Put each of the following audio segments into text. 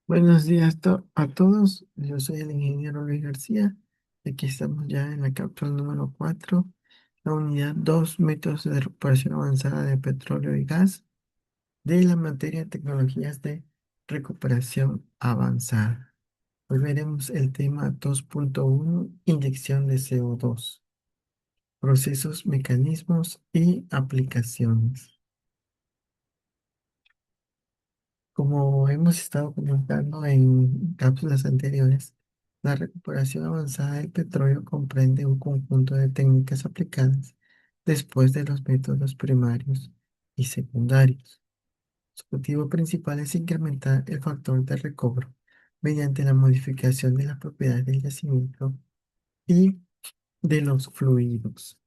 Buenos días a todos. Yo soy el ingeniero Luis García. Aquí estamos ya en la cápsula número 4, la unidad 2, métodos de recuperación avanzada de petróleo y gas de la materia de tecnologías de recuperación avanzada. Hoy veremos el tema 2.1, inyección de CO2, procesos, mecanismos y aplicaciones. Como hemos estado comentando en cápsulas anteriores, la recuperación avanzada del petróleo comprende un conjunto de técnicas aplicadas después de los métodos primarios y secundarios. Su objetivo principal es incrementar el factor de recobro mediante la modificación de las propiedades del yacimiento y de los fluidos.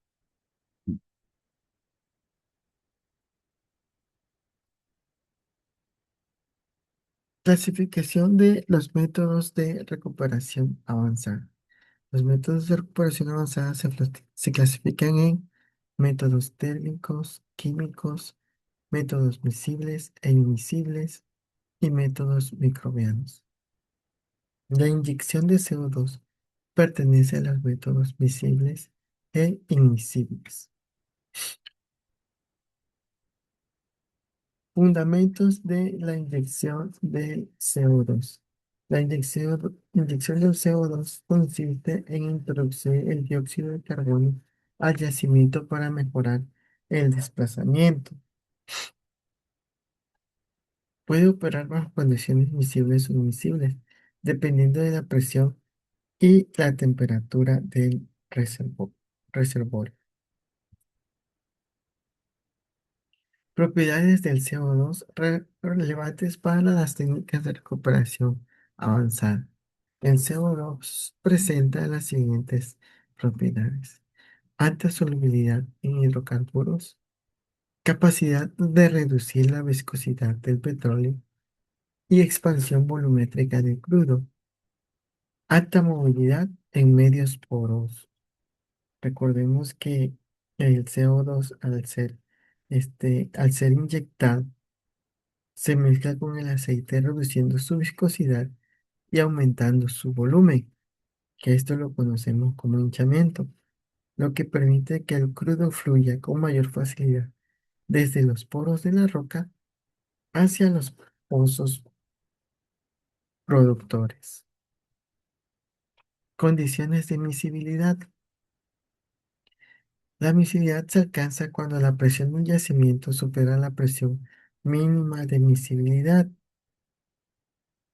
Clasificación de los métodos de recuperación avanzada. Los métodos de recuperación avanzada se clasifican en métodos térmicos, químicos, métodos miscibles e invisibles y métodos microbianos. La inyección de CO2 pertenece a los métodos miscibles e invisibles. Fundamentos de la inyección del CO2. La inyección del CO2 consiste en introducir el dióxido de carbono al yacimiento para mejorar el desplazamiento. Puede operar bajo condiciones visibles o invisibles, dependiendo de la presión y la temperatura del reservorio. Propiedades del CO2 relevantes para las técnicas de recuperación avanzada. El CO2 presenta las siguientes propiedades: alta solubilidad en hidrocarburos, capacidad de reducir la viscosidad del petróleo y expansión volumétrica del crudo, alta movilidad en medios porosos. Recordemos que el CO2 al ser inyectado se mezcla con el aceite reduciendo su viscosidad y aumentando su volumen, que esto lo conocemos como hinchamiento, lo que permite que el crudo fluya con mayor facilidad desde los poros de la roca hacia los pozos productores. Condiciones de miscibilidad. La miscibilidad se alcanza cuando la presión de un yacimiento supera la presión mínima de miscibilidad,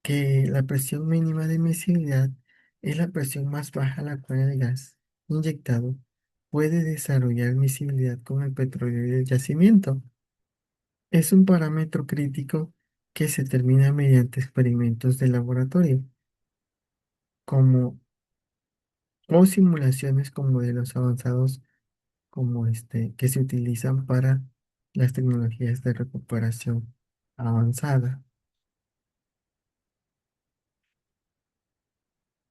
que la presión mínima de miscibilidad es la presión más baja a la cual el gas inyectado puede desarrollar miscibilidad con el petróleo del yacimiento. Es un parámetro crítico que se determina mediante experimentos de laboratorio, como o simulaciones con modelos avanzados como que se utilizan para las tecnologías de recuperación avanzada.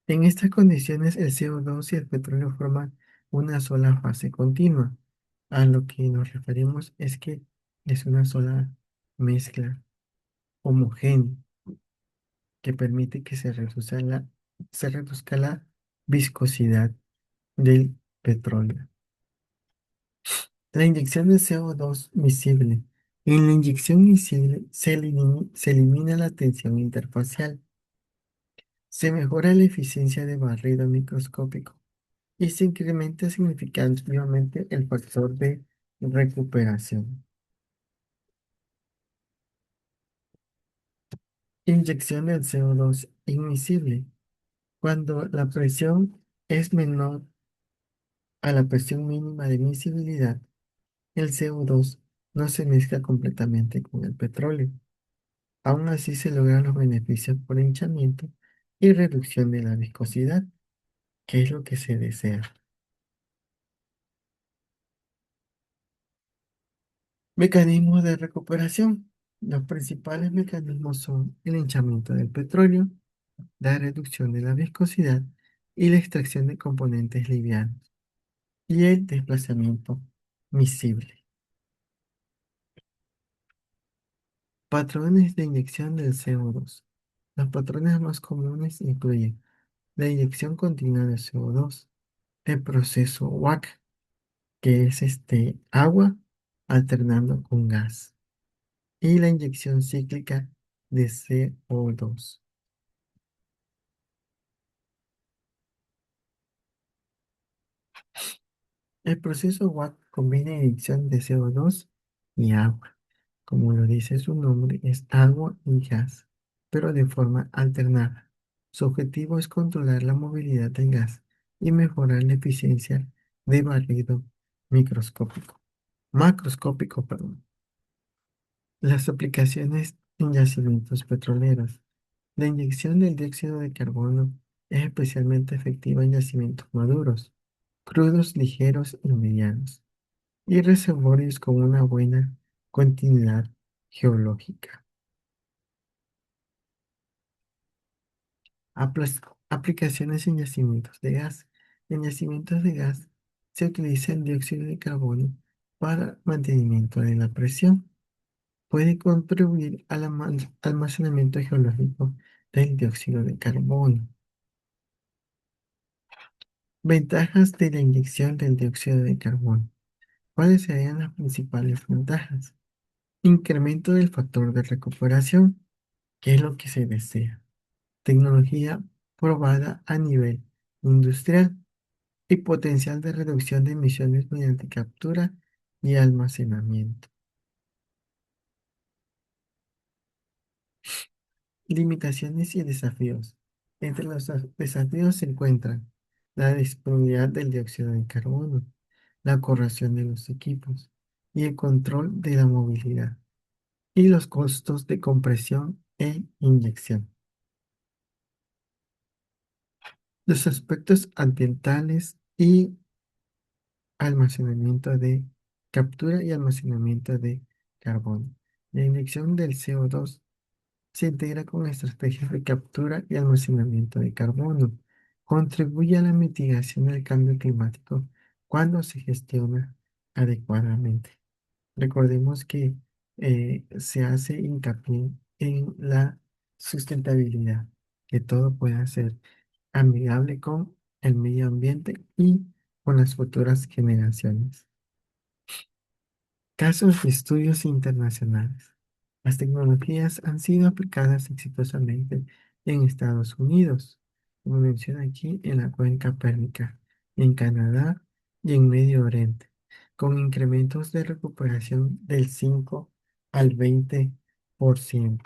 En estas condiciones, el CO2 y el petróleo forman una sola fase continua. A lo que nos referimos es que es una sola mezcla homogénea que permite que se reduzca la viscosidad del petróleo. La inyección de CO2 miscible. En la inyección miscible se elimina la tensión interfacial, se mejora la eficiencia de barrido microscópico y se incrementa significativamente el factor de recuperación. Inyección del CO2 inmisible. Cuando la presión es menor a la presión mínima de miscibilidad, el CO2 no se mezcla completamente con el petróleo. Aún así se logran los beneficios por hinchamiento y reducción de la viscosidad, que es lo que se desea. Mecanismos de recuperación. Los principales mecanismos son el hinchamiento del petróleo, la reducción de la viscosidad y la extracción de componentes livianos y el desplazamiento miscible. Patrones de inyección del CO2. Los patrones más comunes incluyen la inyección continua de CO2, el proceso WAC, que es agua alternando con gas, y la inyección cíclica de CO2. El proceso WAC combina inyección de CO2 y agua. Como lo dice su nombre, es agua y gas, pero de forma alternada. Su objetivo es controlar la movilidad del gas y mejorar la eficiencia de barrido microscópico, macroscópico, perdón. Las aplicaciones en yacimientos petroleros. La inyección del dióxido de carbono es especialmente efectiva en yacimientos maduros, crudos, ligeros y medianos, y reservorios con una buena continuidad geológica. Aplicaciones en yacimientos de gas. En yacimientos de gas se utiliza el dióxido de carbono para mantenimiento de la presión. Puede contribuir al almacenamiento geológico del dióxido de carbono. Ventajas de la inyección del dióxido de carbono. ¿Cuáles serían las principales ventajas? Incremento del factor de recuperación, que es lo que se desea. Tecnología probada a nivel industrial y potencial de reducción de emisiones mediante captura y almacenamiento. Limitaciones y desafíos. Entre los desafíos se encuentran la disponibilidad del dióxido de carbono, la corrosión de los equipos y el control de la movilidad y los costos de compresión e inyección. Los aspectos ambientales y almacenamiento de captura y almacenamiento de carbono. La inyección del CO2 se integra con estrategias de captura y almacenamiento de carbono. Contribuye a la mitigación del cambio climático cuando se gestiona adecuadamente. Recordemos que se hace hincapié en la sustentabilidad, que todo pueda ser amigable con el medio ambiente y con las futuras generaciones. Casos de estudios internacionales. Las tecnologías han sido aplicadas exitosamente en Estados Unidos, como menciona aquí en la cuenca pérmica, en Canadá y en Medio Oriente, con incrementos de recuperación del 5 al 20%.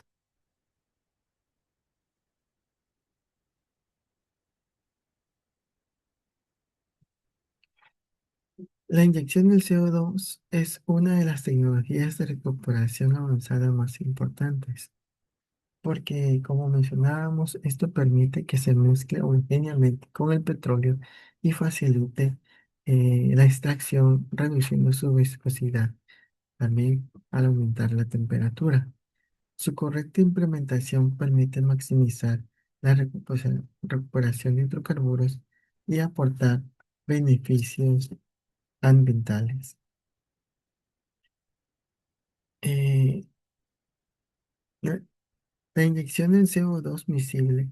La inyección del CO2 es una de las tecnologías de recuperación avanzada más importantes, porque como mencionábamos, esto permite que se mezcle homogéneamente con el petróleo y facilite la extracción, reduciendo su viscosidad, también al aumentar la temperatura. Su correcta implementación permite maximizar la recuperación de hidrocarburos y aportar beneficios ambientales. Eh, la, la inyección del CO2 miscible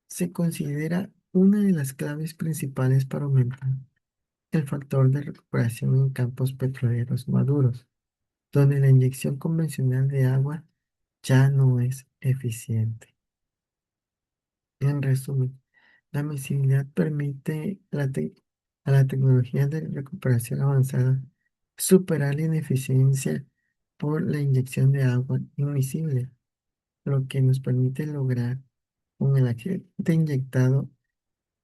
se considera una de las claves principales para aumentar el factor de recuperación en campos petroleros maduros, donde la inyección convencional de agua ya no es eficiente. En resumen, la miscibilidad permite a la tecnología de recuperación avanzada superar la ineficiencia por la inyección de agua inmisible, lo que nos permite lograr un el agente inyectado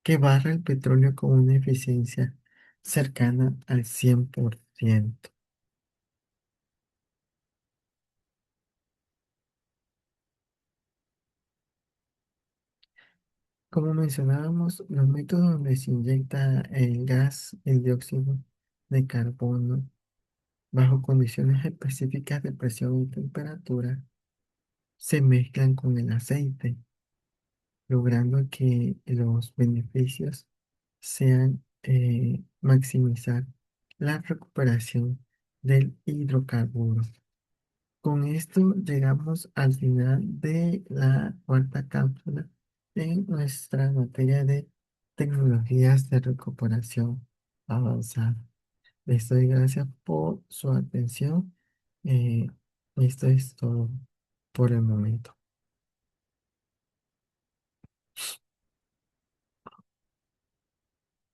que barra el petróleo con una eficiencia cercana al 100%. Como mencionábamos, los métodos donde se inyecta el gas, el dióxido de carbono, bajo condiciones específicas de presión y temperatura, se mezclan con el aceite, logrando que los beneficios sean maximizar la recuperación del hidrocarburo. Con esto llegamos al final de la cuarta cápsula en nuestra materia de tecnologías de recuperación avanzada. Les doy gracias por su atención. Eh, Esto es todo por el momento.